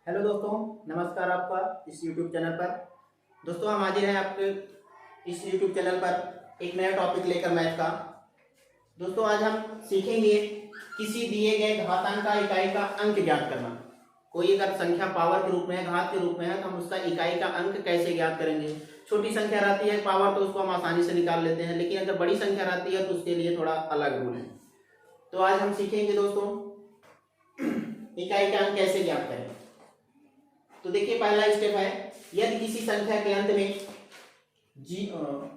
Hello दोस्तों, नमस्कार आपका इस YouTube चैनल पर। दोस्तों हम हाजिर हैं आपके इस YouTube चैनल पर एक नया टॉपिक लेकर मैथ का। दोस्तों आज हम सीखेंगे किसी दिए गए घातांक का इकाई का अंक ज्ञात करना। कोई अगर संख्या पावर के रूप में है, घात के रूप में है, तो हम उसका इकाई का अंक कैसे ज्ञात करेंगे। छोटी संख्या रहती है पावर तो उसको हम आसानी से निकाल लेते हैं, लेकिन अगर बड़ी संख्या रहती है तो उसके लिए थोड़ा अलग रूल है। तो आज हम सीखेंगे दोस्तों इकाई का अंक कैसे ज्ञात करें। तो देखिए पहला स्टेप है, यदि किसी संख्या के अंत में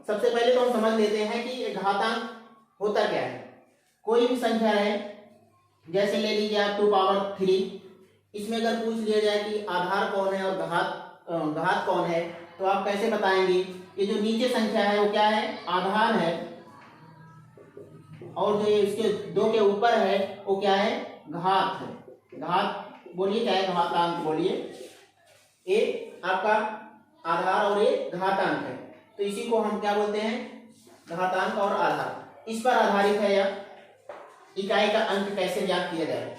सबसे पहले तो हम समझ लेते हैं कि घातांक होता क्या है। कोई भी संख्या है, जैसे ले लीजिए आप 2 पावर 3, इसमें अगर पूछ लिया जाए कि आधार कौन है और घात कौन है, तो आप कैसे बताएंगे। ये जो नीचे संख्या है वो क्या है, आधार है, और जो इसके 2 के ऊपर है वो क्या है, घात है। घात बोलिए क्या है, घातांक बोलिए। ये आपका आधार और ये घातांक है, तो इसी को हम क्या बोलते हैं, घातांक और आधार। इस पर आधारित है यह इकाई का अंक कैसे ज्ञात किया जाए।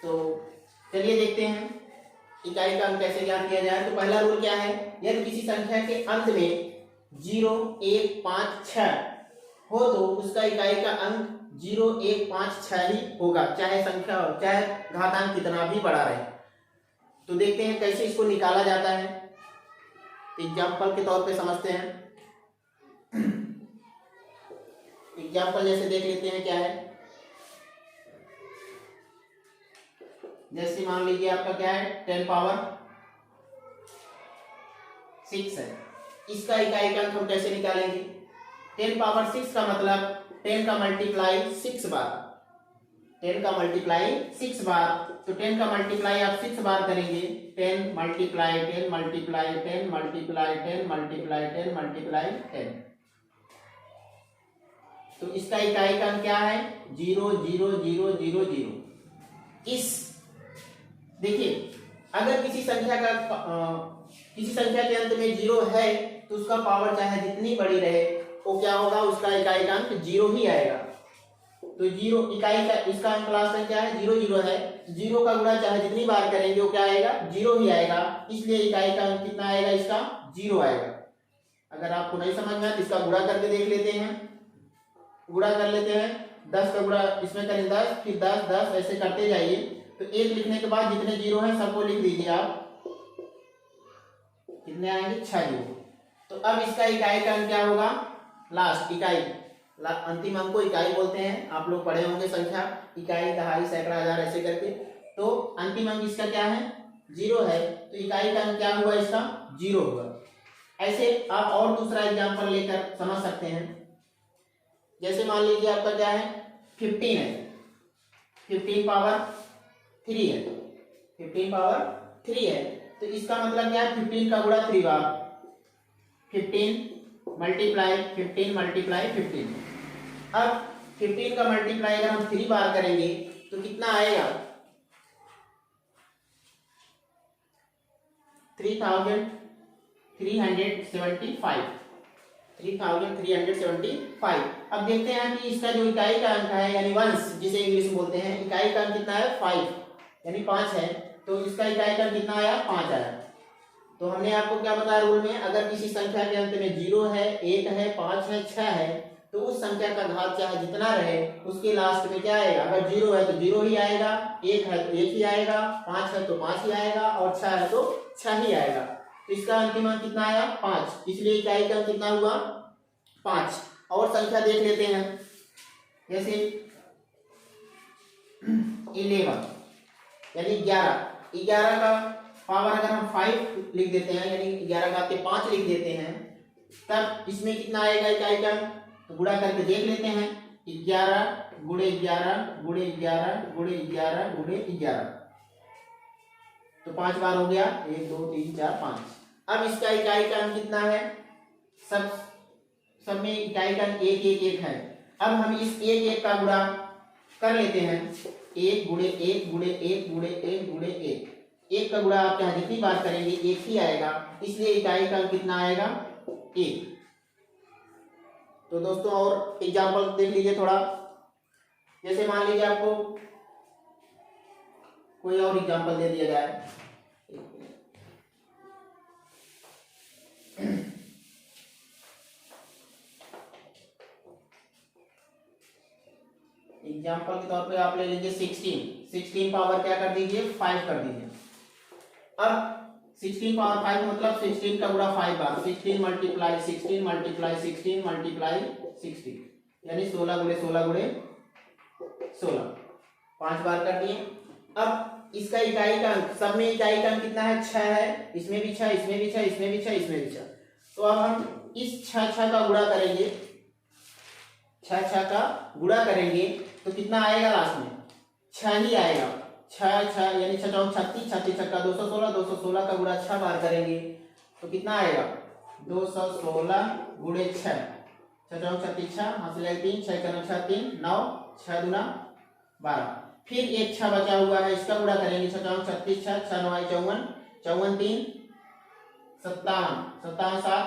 तो चलिए देखते हैं इकाई का अंक कैसे ज्ञात किया जाए। तो पहला रूल क्या है, यदि किसी संख्या के अंत में 0, 1, 5, 6 हो तो उसका इकाई का अंक 0, 1, 5, 6 ही होगा, चाहे संख्या चाहे घातांक कितना भी बड़ा रहे। तो देखते हैं कैसे इसको निकाला जाता है, एग्जाम्पल के तौर पे समझते हैं। एग्जाम्पल जैसे देख लेते हैं क्या है। जैसे मान लीजिए आपका क्या है, 10 पावर 6 है, इसका इकाई का अंक हम कैसे निकालेंगे। 10 पावर 6 का मतलब 10 का मल्टीप्लाई 6 बार, 10 का मल्टीप्लाई 6 बार। तो 10 का मल्टीप्लाई आप 6 बार करेंगे, 10 multiply 10 multiply 10 multiply 10 multiply 10 multiply 10। तो इसका इकाई का अंक क्या है, 0 0 0 0 0। इस देखिए अगर किसी संख्या के अंत में 0 है तो उसका पावर चाहे जितनी बड़ी रहे वो क्या होगा, उसका इकाई का अंक 0 ही आएगा। तो 0 इकाई का इसका अंक लास्ट में क्या है, 0 0 है, 0 का गुणा चाहे जितनी बार करेंगे वो क्या आएगा, 0 ही आएगा। इसलिए इकाई का अंक कितना आएगा, इसका 0 आएगा। अगर आपको नहीं समझ में आए तो इसका गुणा करके देख लेते हैं। गुणा कर लेते हैं, 10 का गुणा इसमें करें 10, फिर 10 10 ऐसे करते जाइए। तो 1 लिखने के बाद जितने 0 हैं सबको लिख दीजिए आप, कितने आएंगे, 6 0। तो अब इसका इकाई का अंक क्या होगा, लास्ट इकाई अंतिम अंक को इकाई बोलते हैं। आप लोग पढ़े होंगे संख्या, इकाई, दहाई, सैकड़ा, हजार ऐसे करके। तो अंतिम अंक इसका क्या है, 0 है, तो इकाई का अंक क्या हुआ, इसका 0 हुआ। ऐसे आप और दूसरा एग्जांपल लेकर समझ सकते हैं। जैसे मान लीजिए आपका क्या है, 15 है, 15 पावर 3 है, 15 पावर 3 है, तो इसका मतलब क्या है, 15 का गुणा 3 बार, 15 मल्टीप्लाई 15 मल्टीप्लाई 15। अब 15 का मल्टीप्लाई अगर हम 3 बार करेंगे तो कितना आएगा, 3375, 3375। अब देखते हैं कि इसका जो इकाई का अंक है यानी वंश जिसे इंग्लिश में बोलते हैं, इकाई का अंक कितना है, 5 यानी 5 है, तो इसका इकाई का अंक कितना आया, 5 आया। तो हमने आपको क्या बताया रूल में, अगर किसी संख्या के अंत में 0 है, 1 है, 5 है, 6 है, तो उस संख्या का घात चाहे जितना रहे उसके लास्ट में क्या आएगा, अगर 0 है तो 0 ही आएगा, 1 है तो 1 ही आएगा, 5 है तो 5 ही आएगा, और 6 है तो 6 ही आएगा। तो इसका अंतिम अंक कितना आया, 5, इसलिए इकाई का अंक कितना हुआ, 5। और संख्या देख लेते हैं, जैसे 11 यानी 11 का पावर अगर हम 5 लिख देते हैं, यानी 11 का 5 लिख देते हैं, तब इसमें कितना आएगा इकाई का, तो गुणा करके देख लेते हैं, 11 गुणे 11 गुणे 11 गुणे 11 गुणे 11, तो 5 बार हो गया, 1 2 3 4 5। अब इसका इकाई का अंक कितना है, सब में इकाई का अंक 1 1 1 है। अब हम इस 1 1 का गुणा कर लेते हैं, 1 गुणे 1 गुणे 1 गुणे 1 गुणे 1। 1 का गुणा आप चाहे जितनी बार करेंगे 1 ही आएगा, इसलिए इकाई का अंक कितना आएगा, 1। तो दोस्तों और एग्जाम्पल देख लीजिए थोड़ा। जैसे मान लीजिए आपको कोई और एग्जाम्पल दे दिया जाए, एग्जाम्पल के तौर पे आप ले लीजिए 16 पावर क्या कर दीजिए 5 कर दीजिए। अब 16 पावर 5 मतलब 16 का गुणा 5 बार, 16 मल्टीप्लाई 16 मल्टीप्लाई 16 मल्टीप्लाई 16 यानी 16 गुणे 16 गुणे 16 5 बार कर दिए। अब इसका इकाई का अंक, सब में इकाई का अंक कितना है 6 है, इसमें भी 6, इसमें भी 6, इसमें भी 6, इसमें भी 6। तो अब हम इस 6 का गुणा करेंगे, 6 का गुणा करेंगे तो कितना आएगा लास्ट में 6 ही आएगा। 6 यानी 6 चौक 36, 36 छक्का 216, 216 का गुणा 6 बार करेंगे तो कितना आएगा 216 गुणे 6, 6 चौक 36, 6 हाथ से 3, 6 का 6 3 9, 6 दूना 12। फिर एक 6 बचा हुआ है, इसका गुणा करेंगे 6 चौक 36, 6 6 9 54, 54 3 57, 57 7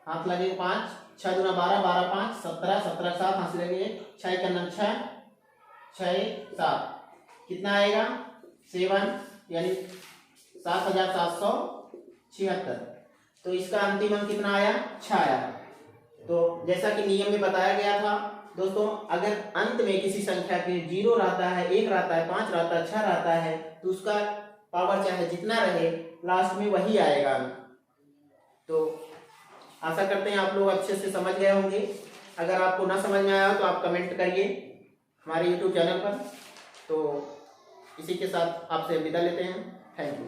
हाथ लगे 5, 6 दूना 12, 12 5 17, 17 7 हाथ से लगे 6 का 6 6 7 कितना आएगा 7 यानी 7776। तो इसका अंतिम अंक कितना आया 6 आया। तो जैसा कि नियम में बताया गया था दोस्तों, अगर अंत में किसी संख्या के 0 रहता है, 1 रहता है, 5 रहता है, 6 रहता है तो उसका पावर चाहे जितना रहे लास्ट में वही आएगा अंक। तो आशा करते हैं आप लोग अच्छे से समझ गए होंगे। अगर आपको ना समझ में आया हो तो आप कमेंट करिए हमारे YouTube चैनल पर। तो इसी के साथ आपसे विदा लेते हैं। Thank you.